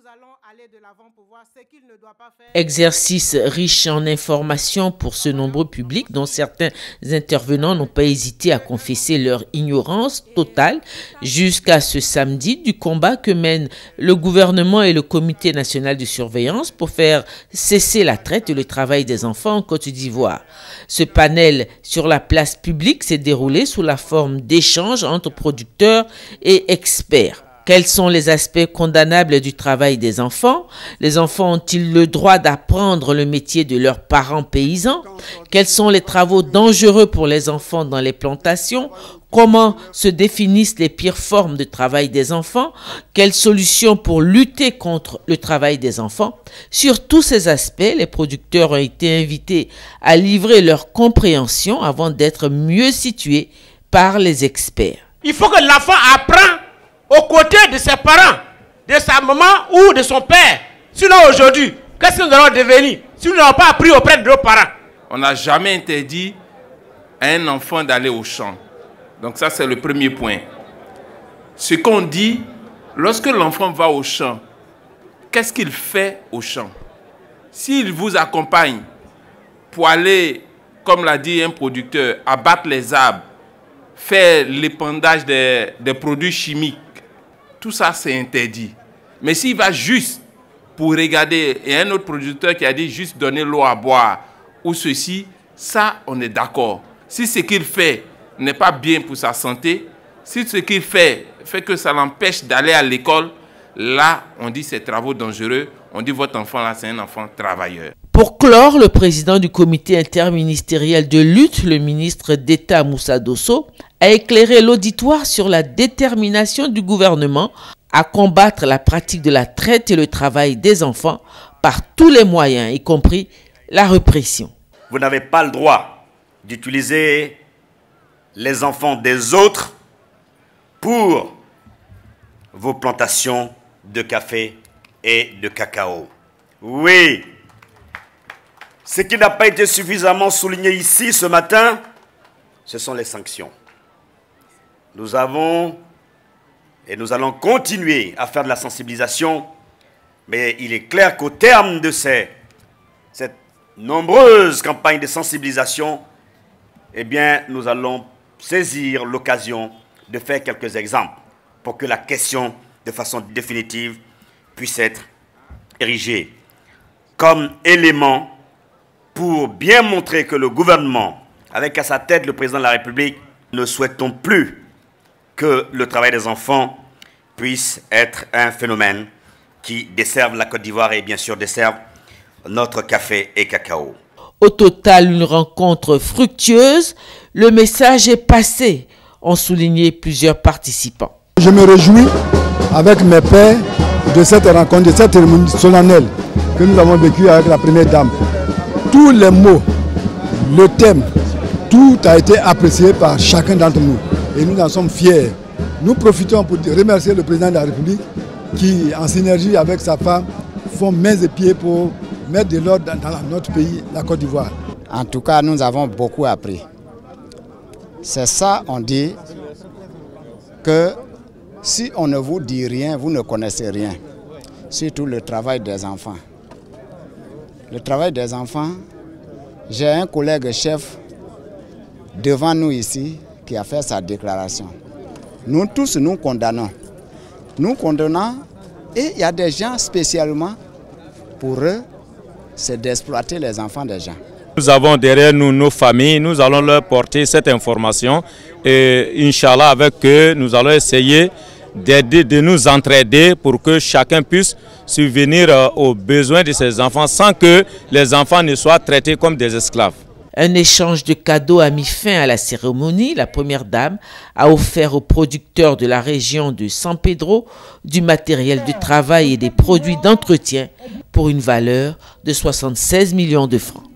allons aller de l'avant pour voir ce qu'il ne doit pas faire. Exercice riche en informations pour ce nombreux public dont certains intervenants n'ont pas hésité à confesser leur ignorance totale jusqu'à ce samedi du combat que mènent le gouvernement et le Comité national de surveillance pour faire cesser la traite et le travail des enfants en Côte d'Ivoire. Ce panel sur la place publique s'est déroulé sous la forme d'échanges entre producteurs et experts. Quels sont les aspects condamnables du travail des enfants? Les enfants ont-ils le droit d'apprendre le métier de leurs parents paysans? Quels sont les travaux dangereux pour les enfants dans les plantations? Comment se définissent les pires formes de travail des enfants? Quelles solutions pour lutter contre le travail des enfants? Sur tous ces aspects, les producteurs ont été invités à livrer leur compréhension avant d'être mieux situés par les experts. Il faut que l'enfant apprenne aux côtés de ses parents, de sa maman ou de son père. Sinon aujourd'hui, qu'est-ce que nous allons devenir si nous n'avons pas appris auprès de nos parents? On n'a jamais interdit à un enfant d'aller au champ. Donc ça, c'est le premier point. Ce qu'on dit, lorsque l'enfant va au champ, qu'est-ce qu'il fait au champ? S'il vous accompagne pour aller, comme l'a dit un producteur, abattre les arbres, faire l'épandage des produits chimiques, tout ça, c'est interdit. Mais s'il va juste pour regarder, et un autre producteur qui a dit juste donner l'eau à boire, ou ceci, ça, on est d'accord. Si ce qu'il fait n'est pas bien pour sa santé, si ce qu'il fait que ça l'empêche d'aller à l'école, là, on dit c'est travaux dangereux, on dit votre enfant là, c'est un enfant travailleur. Pour clore, le président du comité interministériel de lutte, le ministre d'État Moussa Dosso, a éclairé l'auditoire sur la détermination du gouvernement à combattre la pratique de la traite et le travail des enfants par tous les moyens, y compris la répression. Vous n'avez pas le droit d'utiliser les enfants des autres pour vos plantations de café et de cacao. Oui. Ce qui n'a pas été suffisamment souligné ici ce matin, ce sont les sanctions. Nous avons et nous allons continuer à faire de la sensibilisation, mais il est clair qu'au terme de cette nombreuse campagne de sensibilisation, eh bien, nous allons saisir l'occasion de faire quelques exemples pour que la question, de façon définitive, puisse être érigée comme élément pour bien montrer que le gouvernement, avec à sa tête le président de la République, ne souhaitons plus que le travail des enfants puisse être un phénomène qui desserve la Côte d'Ivoire et bien sûr desserve notre café et cacao. Au total, une rencontre fructueuse. Le message est passé, ont souligné plusieurs participants. Je me réjouis avec mes pairs de cette rencontre, de cette cérémonie solennelle que nous avons vécue avec la première dame. Tous les mots, le thème, tout a été apprécié par chacun d'entre nous. Et nous en sommes fiers. Nous profitons pour remercier le président de la République qui, en synergie avec sa femme, font mains et pieds pour mettre de l'ordre dans notre pays, la Côte d'Ivoire. En tout cas, nous avons beaucoup appris. C'est ça, on dit que si on ne vous dit rien, vous ne connaissez rien. Surtout le travail des enfants. Le travail des enfants, j'ai un collègue chef devant nous ici qui a fait sa déclaration. Nous tous, nous condamnons. Nous condamnons et il y a des gens spécialement pour eux, c'est d'exploiter les enfants des gens. Nous avons derrière nous nos familles, nous allons leur porter cette information et Inch'Allah avec eux, nous allons essayer d'aider, de nous entraider pour que chacun puisse subvenir aux besoins de ses enfants sans que les enfants ne soient traités comme des esclaves. Un échange de cadeaux a mis fin à la cérémonie. La première dame a offert aux producteurs de la région de San Pedro du matériel de travail et des produits d'entretien pour une valeur de 76 millions de francs.